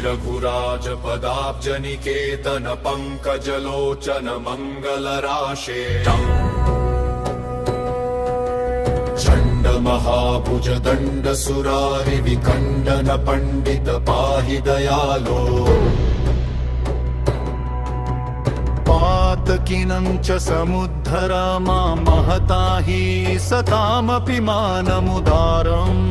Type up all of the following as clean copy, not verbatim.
रघुराजपदाब्जनिकेतन पङ्कजलोचन मङ्गलराशे चण्ड महाभुज दण्ड सुरारि विखण्डन पण्डित पाहि दयालो पातकिनं च समुद्धर मां महता हि सतामपि मानमुदारम्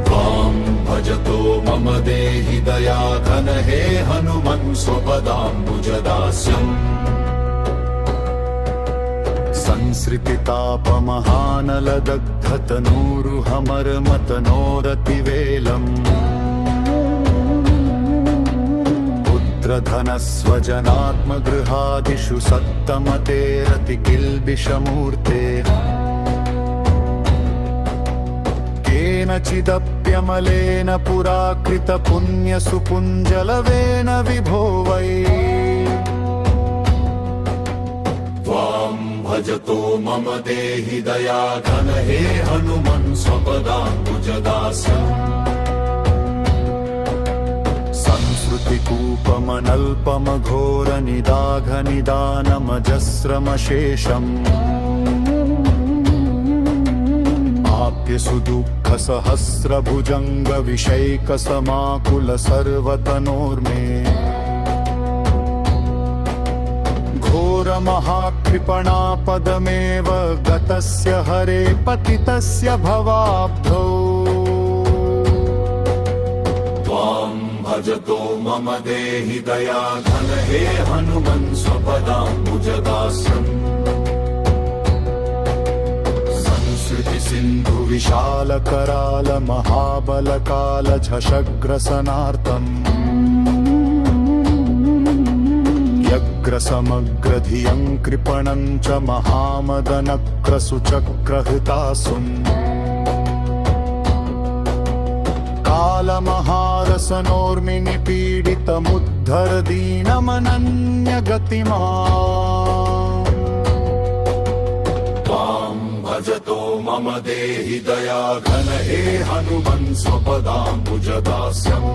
त्वां भजतो मम देहि दयाघन हे हनुमन् स्वपदाम्बुजदास्यम् संसृतितापमहानलदग्धतनूरुहमरमतनोरतिवेलम् पुत्रधनस्वजनात्मगृहादिषु सत्तमतेरतिकिल्बिषमूर्ते केनचिदप्यमलेन पुरा कृतपुण्यसुपुञ्जलवेन विभो वै त्वां भजतो मम देहि दयाघन हे हनुमन् स्वपदाम्बुजदास्यम् संस्कृतिकूपमनल्पमघोरनिदाघनिदानमजस्रमशेषम् आप्य सुदुःखसहस्रभुजङ्गविषैकसमाकुल सर्वतनोर्मे घोरमहाक्षिपणापदमेव गतस्य हरे पतितस्य भवाब्धौ त्वां भजतो मम देहि दयाघन हे हनुमन् स्वपदाम्बुजदास्यम् संसृतिसिन्धु विशालकराल महाबलकाल झषग्रसनार्तम् व्यग्रसमग्रधियं कृपणं च महामदनक्रसुचक्रहृतासुम् कालमहारसनोर्मिनिपीडितमुद्धर दीनमनन्यगतिमान् त्वां भजतो मम देहि दयाघन हे हनुमन् स्वपदाम्बुजदास्यम्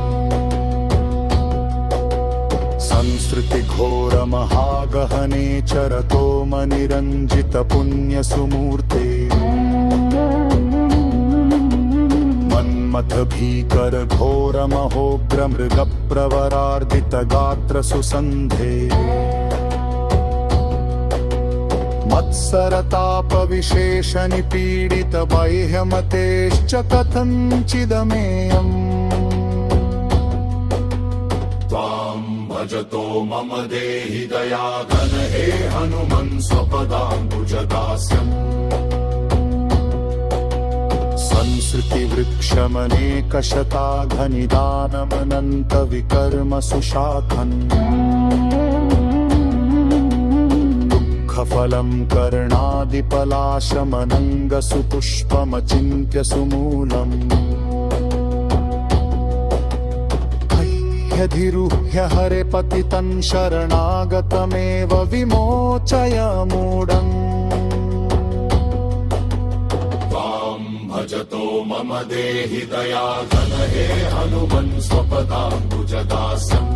संसृतिघोरमहागहने चरतो मनिरञ्जितपुण्यसुमूर्ते मन्मथभीकर घोरमहोग्रमृगप्रवरार्दितगात्रसुसन्धे मत्सरतापविशेषनिपीडितबाह्यमतेश्च कथञ्चिदमेयम् त्वां भजतो मम देहि दयाघन हे हनुमन् स्वपदाम्बुजदास्यम् संसृतिवृक्षमनेकशताघनिदानमनन्तविकर्म सुशाखन् दुःखफलं कर्णादिपलाशमनङ्गसुपुष्पमचिन्त्य सुमूलम् धिरुह्य हरे पतितं शरणागतमेव विमोचय मूढम् त्वां भजतो मम देहि दयाघन हे हनुमन् स्वपदाम्बुजदास्यम्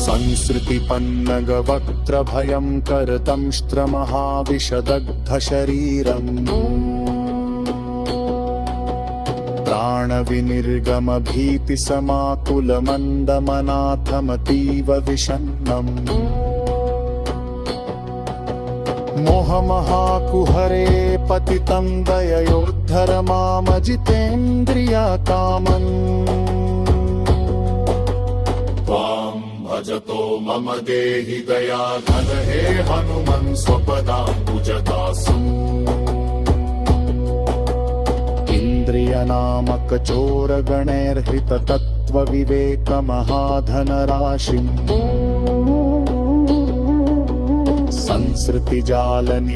संसृतिपन्नगवक्त्रभयं करतंष्ट्रमहाविशदग्धशरीरम् प्राणविनिर्गमभीतिसमाकुलमन्दमनाथमतीव विषण्णम् मोहमहाकुहरे पतितं दययोद्धर मामजितेन्द्रियकामन् त्वां भजतो मम देहि दयाघन हे हनुमन् स्वपदाम्बुजदास्यम् इन्द्रियनामकचोरगणैर्हृततत्त्वविवेकमहाधनराशिम्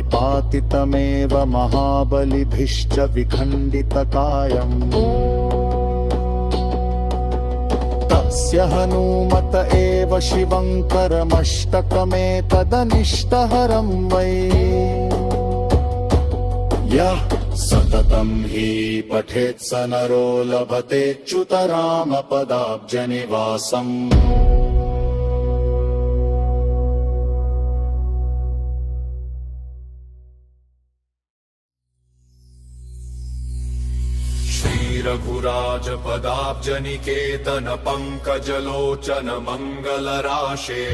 संसृतिजालनिपातितमेव महाबलिभिश्च विखण्डितकायम् तस्य हनूमत एव शिवं करमष्टकमेतदनिष्टहरं वै यः सततं हि पठेत् स नरो लभतेच्युतरामपदाब्जनिवासम् रघुराज पदाब्जनिकेतन पंकजलोचन मंगलराशे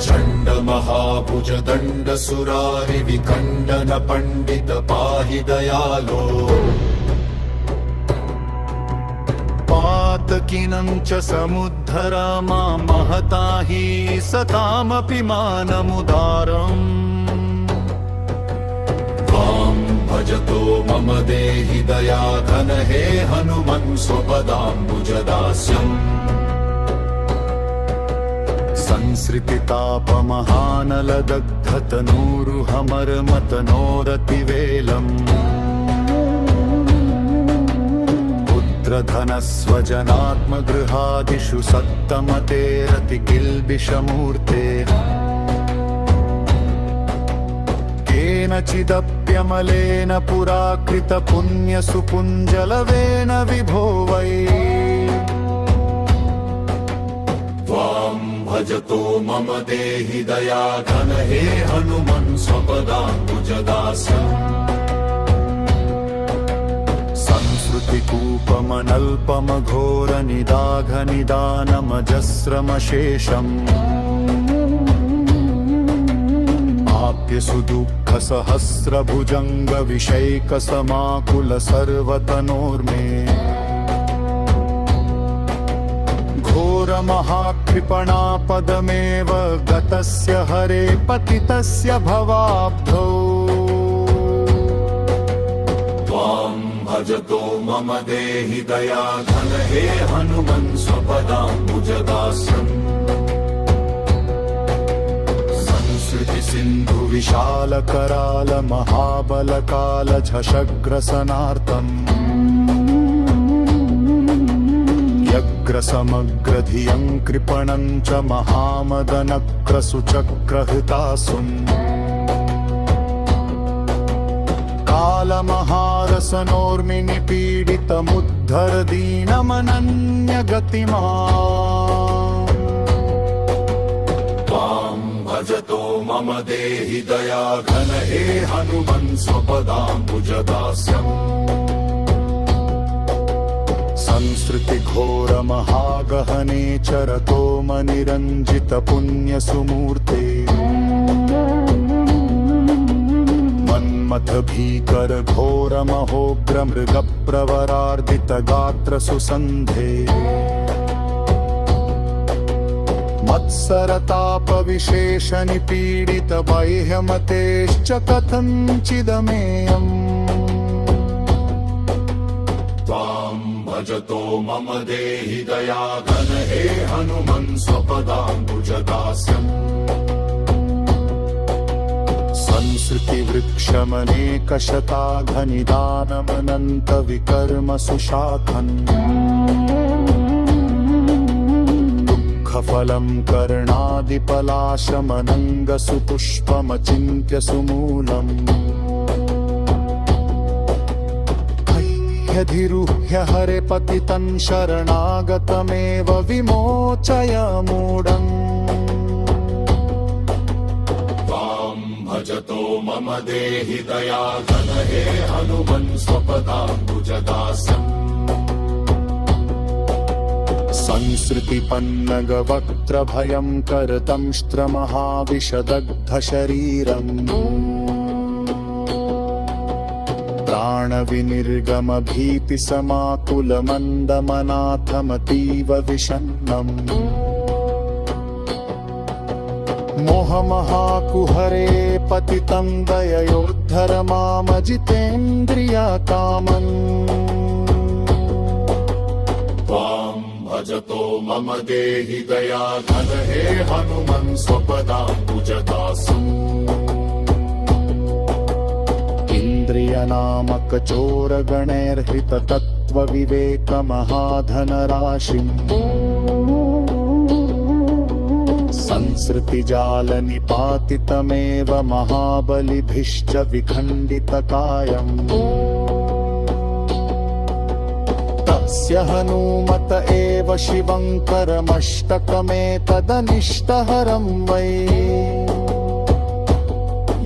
चंड महाभुज दंड सुरारि विखंडन पंडित पाहि दयालो पातकीनं च समुद्धरा मां महता हि सतामपि मानमुदारम् भजतो मम देहि दयाघन हे हनुमन् स्वपदाम्बुजदास्यम् संसृतितापमहानलदग्धतनूरुहमर्मतनोरतिवेलम् पुत्रधनस्वजनात्मगृहादिषु सत्तमतेरतिकिल्बिषमूर्ते केनचिदप्यमलेन पुराकृत पुण्यसुपुञ्जलवेन विभो वै त्वां भजतो मम देहि दयाघन हे हनुमन् स्वपदाम्बुजदास्यम् संसृतिकूपमनल्पमघोरनिदाघनिदानमजस्रमशेषम् सुदुःखसहस्रभुजङ्गविषैकसमाकुल सर्वतनोर्मे घोरमहाक्षिपणापदमेव गतस्य हरे पतितस्य भवाब्धौ त्वां भजतो मम देहि दयाघन हे हनुमन् स्वपदाम्बुजदास्यम् सिन्धु विशाल कराल महाबल काल झषग्रसनार्तम् यग्रसमग्रधियं कृपणं च महामदनक्रसुचक्रहृतासुम् कालमहारसनोर्मिनिपीडितमुद्धर दीनमनन्यगतिमान् भजतो मम देहि दयाघन हे हनुमन् स्वपदाम्बुजदास्यम् संसृतिघोरमहागहने चरतो मनिरञ्जित पुण्यसुमूर्ते मन्मथ भीकर घोरमहोग्र मृगप्रवरार्दित गात्र सुसन्धे मत्सरतापविशेष निपीडित बाह्यमतेश्च कथञ्चिदमेयम् त्वां भजतो मम देहि दयाघन हे हनुमन् स्वपदाम्बुजदास्यम् संसृतिवृक्षमनेकशताघनिदानमनन्तविकर्म सुशाखन् फलं कर्णादिपलाशमनङ्गसुपुष्पमचिन्त्य सुमूलम् ह्यधिरुह्य हरे पतितं शरणागतमेव विमोचय मूढम् त्वां भजतो मम देहि दयाघन हे हनुमन् स्वपदाम्बुजदास्यम् संसृतिपन्नगवक्त्रभयं करतंष्ट्रमहाविषदग्धशरीरम् प्राणविनिर्गमभीतिसमाकुलमन्दमनाथमतीव विषण्णम् मोहमहाकुहरे पतितं दययोद्धर मामजितेन्द्रियकामन् भजतो मम देहि दयाघन हे हनुमन् स्वपदाम्बुजदास्यम् इन्द्रियनामकचोरगणैर्हृततत्त्वविवेकमहाधनराशिम् संसृतिजालनिपातितमेव महाबलिभिश्च विखण्डितकायम् तस्य हनूमत एव शिवङ्करमष्टकमेतदनिष्टहरं वै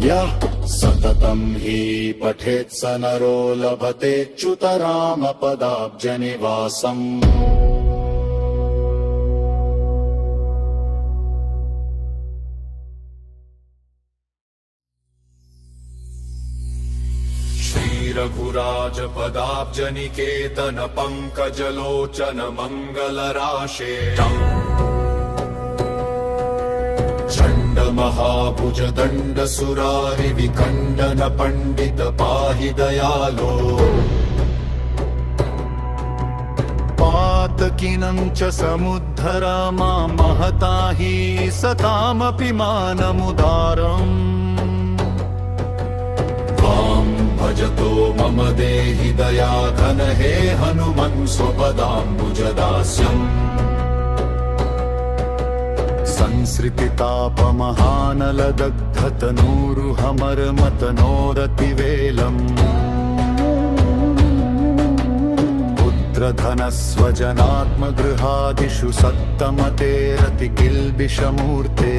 यः सततं हि पठेत् स नरो लभतेऽच्युतरामपदाब्जनिवासम् रघुराजपदाब्जनिकेतन पङ्कजलोचन मङ्गलराशे चण्ड महाभुज दण्ड सुरारि विखण्डन पण्डित पाहि दयालो पातकिनं च समुद्धर मां महता हि सतामपि मानमुदारम् भजतो मम देहि दयाघन हे हनुमन् स्वपदाम्बुजदास्यम् संसृतितापमहानलदग्धतनूरुहमर्मतनोरतिवेलम् पुत्रधनस्वजनात्मगृहादिषु सत्तमतेरतिकिल्बिषमूर्ते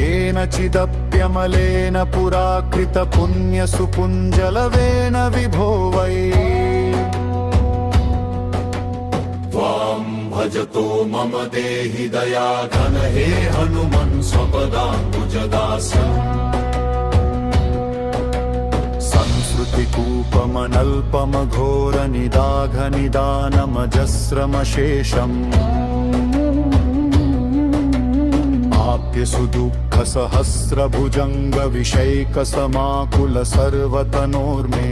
केनचिदप्यमलेन पुराकृतपुण्यसुपुञ्जलवेन विभो वै त्वां भजतो मम देहि दयाघन हे हनुमन् स्वपदाम्बुजदास्यम् संसृतिकूपमनल्पमघोरनिदाघनिदानमजस्रमशेषम् सुदुःखसहस्रभुजङ्गविषैकसमाकुल सर्वतनोर्मे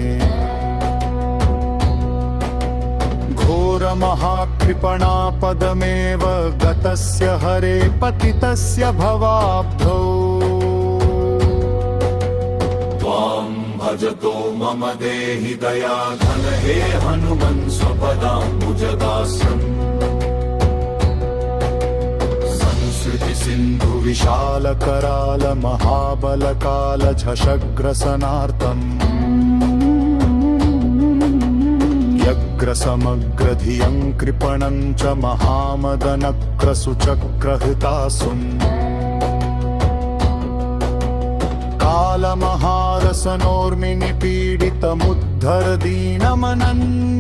घोरमहाक्षिपणापदमेव गतस्य हरे पतितस्य भवाब्धौ त्वां भजतो मम देहि दयाघन हे हनुमन् स्वपदाम्बुजदास्यम् सिन्धु विशाल कराल महाबलकाल झषग्रसनार्तम् व्यग्रसमग्रधियं कृपणं च महामदनक्रसुचक्रहृतासुम् कालमहारसनोर्मिनिपीडितमुद्धर दीनमनन्यगतिमान्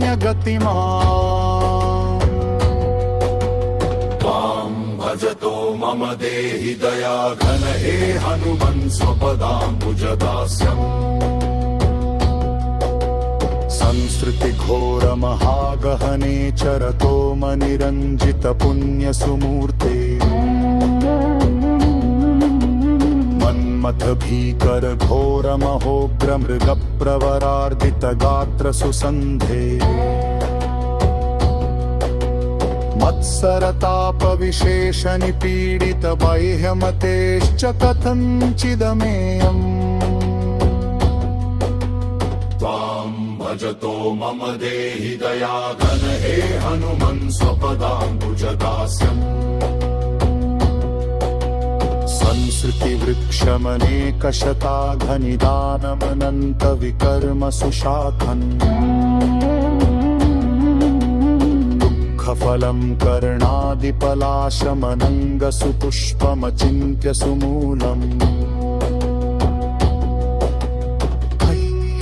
भजतो मम देहि दयाघन हे हनुमन् स्वपदाम्बुजदास्यम् संसृतिघोरमहागहने चरतो मनिरञ्जितपुण्यसुमूर्ते मन्मथ भीकर घोरमहोग्रमृगप्रवरार्दितगात्रसुसन्धे मत्सरतापविशेषनिपीडितबाह्यमतेश्च कथञ्चिदमेयम् त्वां भजतो मम देहि दयाघन हे हनुमन् स्वपदाम्बुजदास्यम् संसृतिवृक्षमनेकशताघनिदानमनन्तविकर्मसुशाखन् फलं कर्णादिपलाशमनङ्गसुपुष्पमचिन्त्य सुमूलम्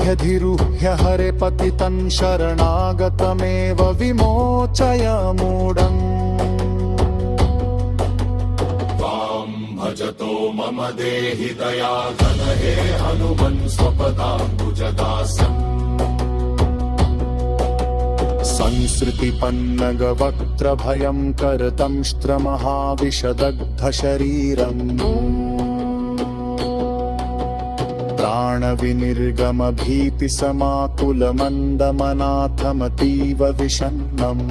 ह्यधिरुह्य हरे पतितं शरणागतमेव विमोचय मूढम् त्वां भजतो मम देहि दयाघन हे हनुमन् स्वपदाम्बुजदास्यम् संसृतिपन्नगवक्त्रभयं करतंष्ट्रमहाविशदग्धशरीरम् प्राणविनिर्गमभीतिसमाकुलमन्दमनाथमतीव विषण्णम्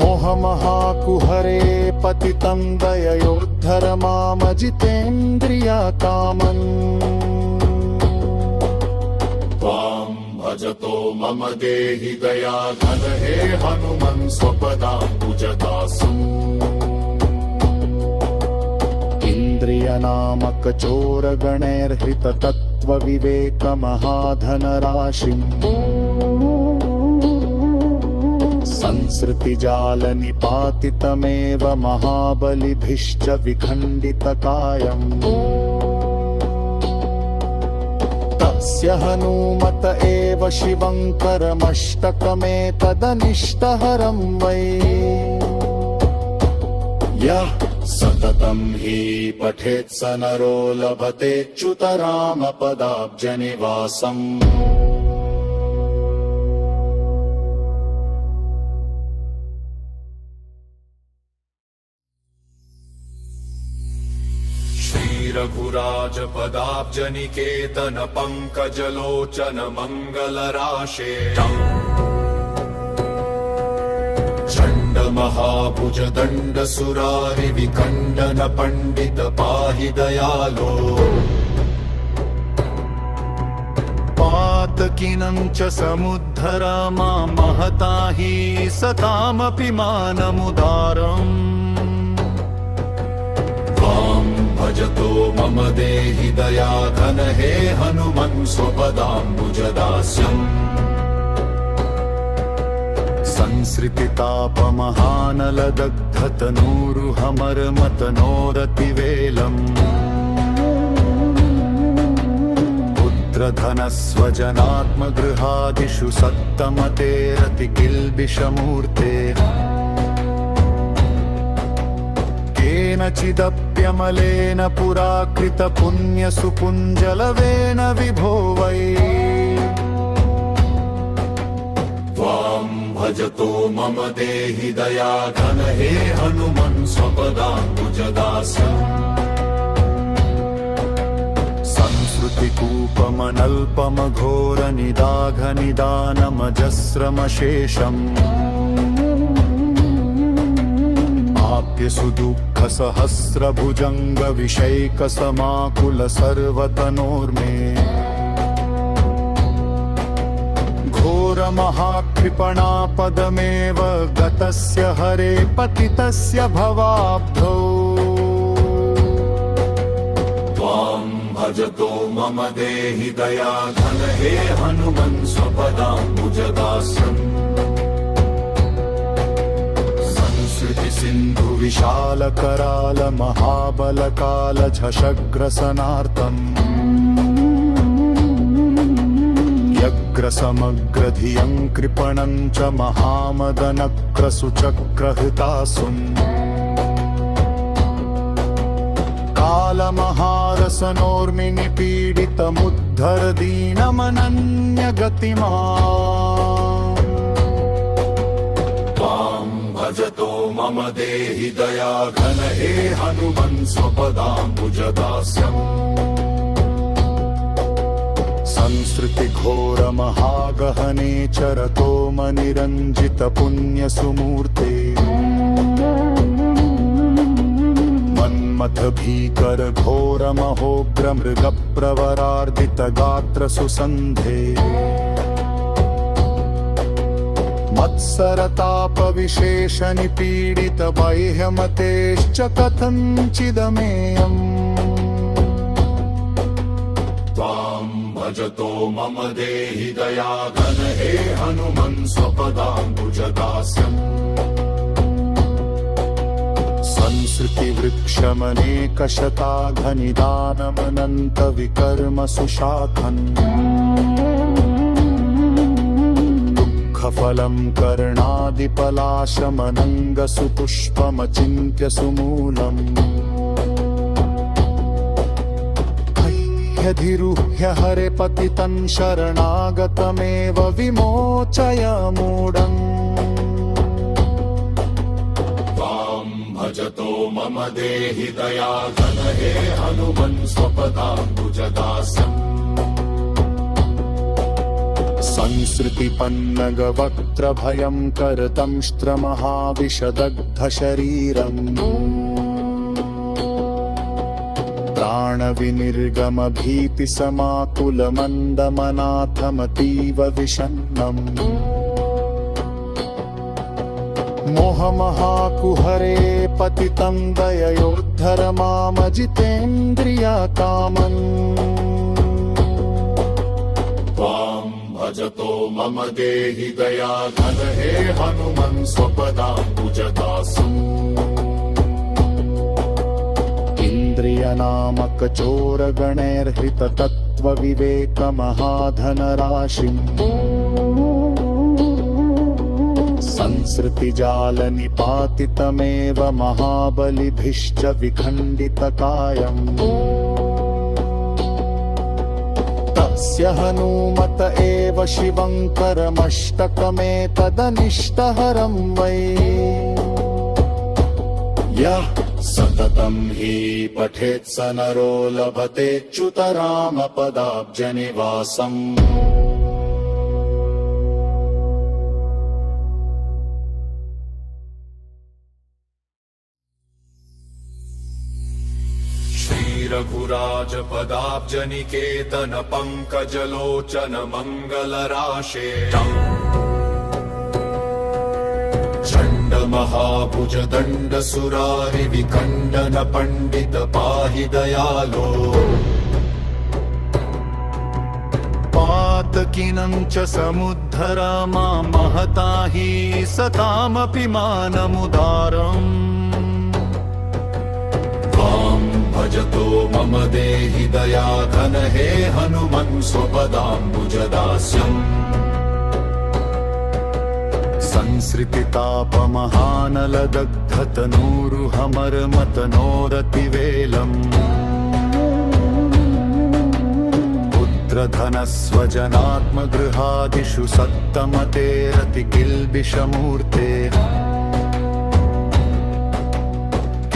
मोहमहाकुहरे पतितं दययोद्धर मामजितेन्द्रियकामन् भजतो मम देहि दयाघन हे हनुमन् स्वपदाम्बुजदासम् इन्द्रियनामक चोरगणैर्हृत तत्त्वविवेक महाधनराशिम् संसृतिजाल निपातितमेव महाबलिभिश्च विखण्डितकायम् तस्य हनूमत एव शिवङ्करमष्टकमेतदनिष्टहरं वै यः सततं हि पठेत् स नरो लभतेऽच्युतरामपदाब्जनिवासम् रघुराजपदाब्जनिकेतन पङ्कजलोचन मङ्गलराशे चण्ड महाभुज दण्ड सुरारि विखण्डन पण्डित पाहि दयालो पातकिनं च समुद्धर मां महता हि सतामपि मानमुदारम् भजतो मम देहि दयाघन हे हनुमन् स्वपदाम्बुजदास्यम् संसृतितापमहानलदग्धतनूरुहमर्मतनोरतिवेलम् पुत्रधनस्वजनात्मगृहादिषु सत्तमतेरतिकिल्बिषमूर्ते केनचिदप्यमलेन पुराकृतपुण्यसुपुञ्जलवेन विभो वै त्वां भजतो मम देहि दयाघन हे हनुमन् स्वपदाम्बुजदास्यम् संसृतिकूपमनल्पमघोरनिदाघनिदानमजस्रमशेषम् सुदुःखसहस्रभुजङ्ग विषैकसमाकुल सर्वतनोर्मे घोरमहाकृपणापदमेव गतस्य हरे पतितस्य भवाब्धौ त्वां भजतो मम देहि दयाघन हे हनुमन् स्वपदाम्बुजदास्यम् सिन्धु विशाल कराल महाबल काल झषग्रसनार्तम् यग्रसमग्रधियं कृपणं च महामदनक्रसुचक्रहृतासुम् कालमहारसनोर्मिनि पीडितमुद्धर दीनमनन्यगतिमान् भजतो मम देहि दयाघन हे हनुमन् स्वपदाम्बुजदास्यम् संसृतिघोरमहागहने चरतो मनिरञ्जितपुण्यसुमूर्ते मन्मथ भीकर घोरमहोग्रमृगप्रवरार्दितगात्रसुसन्धे मत्सरतापविशेषनिपीडित बाह्यमतेश्च कथञ्चिदमेयम् त्वां भजतो मम देहि दयाघन हे हनुमन् स्वपदाम्बुजदास्यम् संसृतिवृक्षमनेकशताघनिदानमनन्तविकर्म सुशाखन् फलं कर्णादिपलाशमनङ्गसुपुष्पमचिन्त्य सुमूलम् ह्यधिरुह्य हरे पतितं शरणागतमेव विमोचय मूढम् त्वां भजतो मम देहि दयाघन हे हनुमन् स्वपदाम्बुजदास्यम् संसृतिपन्नगवक्त्रभयं करतंष्ट्रमहाविशदग्धशरीरम् प्राणविनिर्गम भीतिसमाकुलमन्दमनाथमतीव विषण्णम् मोहमहाकुहरे पतितं दययोद्धर मामजितेन्द्रियकामन् त्वां भजतो मम देहि दयाघन हे हनुमन् स्वपदाम्बुजदासम् इन्द्रियनामकचोरगणैर्हृततत्त्वविवेकमहाधनराशिम् संसृतिजालनिपातितमेव महाबलिभिश्च विखण्डितकायम् तस्य हनूमत एव शिवङ्करमष्टकमेतदनिष्टहरं वै यः सततं हि पठेत् स नरो लभतेऽच्युतरामपदाब्जनिवासम् रघुराजपदाब्जनिकेतन पङ्कजलोचन मङ्गलराशे चण्ड महाभुज दण्ड सुरारि विखण्डन पण्डित पाहि दयालो पातकिनं च समुद्धर मां महता हि सतामपि मानमुदारम् भजतो मम देहि दयाघन हे हनुमन् स्वपदाम्बुजदास्यम् संसृतितापमहानलदग्धतनूरुहमर्मतनोरतिवेलम् पुत्रधनस्वजनात्मगृहादिषु सत्तमतेरतिकिल्बिषमूर्ते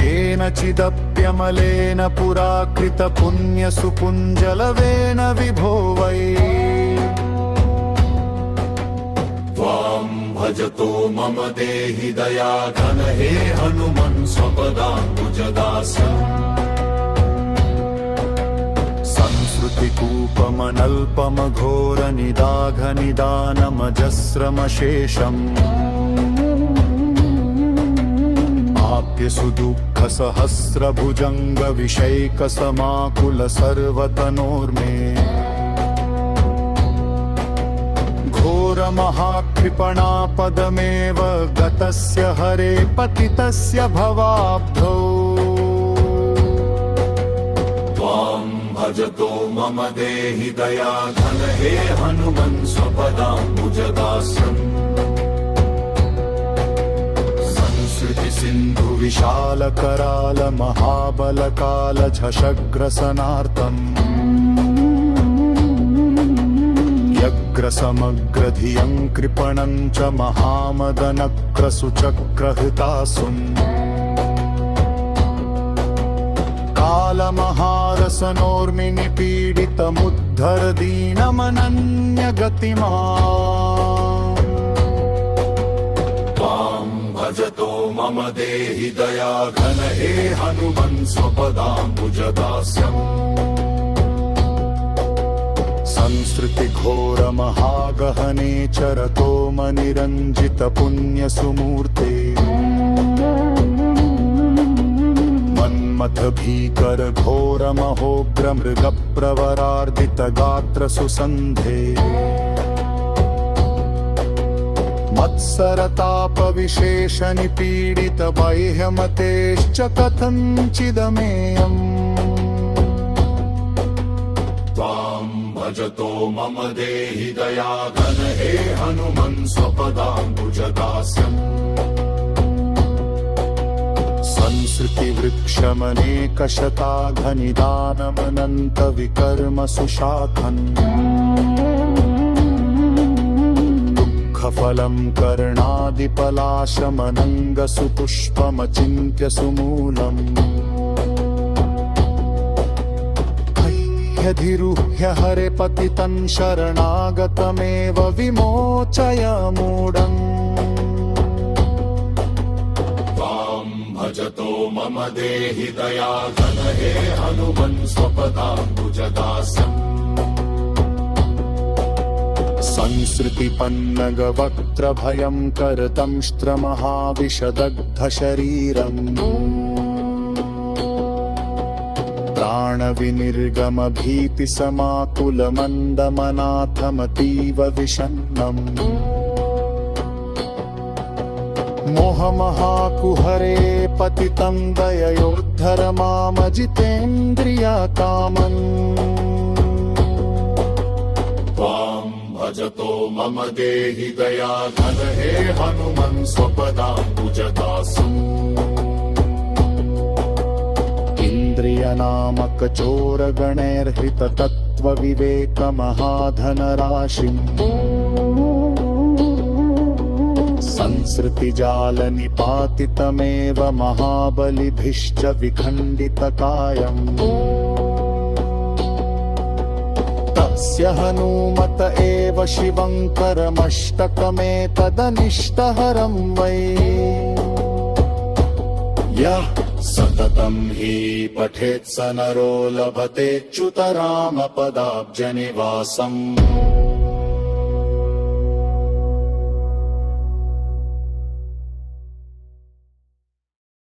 केनचिदप्यमलेन पुराकृतपुण्यसुपुञ्जलवेन विभो वै त्वां भजतो मम देहि दयाघन हे हनुमन् स्वपदाम्बुजदास्यम् संसृतिकूपमनल्पमघोरनिदाघनिदानमजस्रमशेषम् सुदुःखसहस्रभुजङ्गविषैकसमाकुल सर्वतनोर्मे घोरमहाकृपणापदमेव गतस्य हरे पतितस्य भवाब्धौ त्वां भजतो मम देहि दयाघन हे हनुमन् स्वपदाम्बुजदास्यम् सिन्धु विशाल कराल महाबल काल झषग्रसनार्तम् व्यग्रसमग्रधियं कृपणं च महामदनक्रसुचक्रहृतासुम् कालमहारसनोर्मिनि पीडितमुद्धर दीनमनन्यगतिमान् भजतो मम देहि दयाघन हे हनुमन् स्वपदाम्बुजदास्यम् संसृतिघोरमहागहने चरतो मनिरञ्जितपुण्यसुमूर्ते मन्मथ भीकर घोरमहोग्रमृगप्रवरार्दितगात्रसुसन्धे मत्सरतापविशेषनिपीडितबाह्यमतेश्च कथञ्चिदमेयम् त्वां भजतो मम देहि दयाघन हे हनुमन् स्वपदाम्बुजदास्यम् संसृतिवृक्षमनेकशताघनिदानमनन्तविकर्मसुशाखन् फलं कर्णादिपलाशमनङ्गसुपुष्पमचिन्त्य सुमूलम् ह्यधिरुह्य हरे पतितं शरणागतमेव विमोचय मूढम् भजतो मम देहि दयाघन हे हनुमन् स्वपदाम्बुजदासम् संसृतिपन्नगवक्त्रभयङ्करदंष्ट्रमहाविशदग्धशरीरम् प्राणविनिर्गमभीतिसमाकुलमन्दमनाथमतीव विषण्णम् मोहमहाकुहरे पतितं दययोद्धर मामजितेन्द्रियकामन् त्वां भजतो मम देहि दयाघन हे हनुमन् स्वपदाम्बुजदासम् इन्द्रियनामकचोरगणैर्हृततत्त्वविवेकमहाधनराशिम् संसृतिजालनिपातितमेव महाबलिभिश्च विखण्डितकायम् तस्य हनूमत एव शिवङ्करमष्टकमेतदनिष्टहरं वै यः सततं हि पठेत् स नरो लभतेऽच्युतरामपदाब्जनिवासम्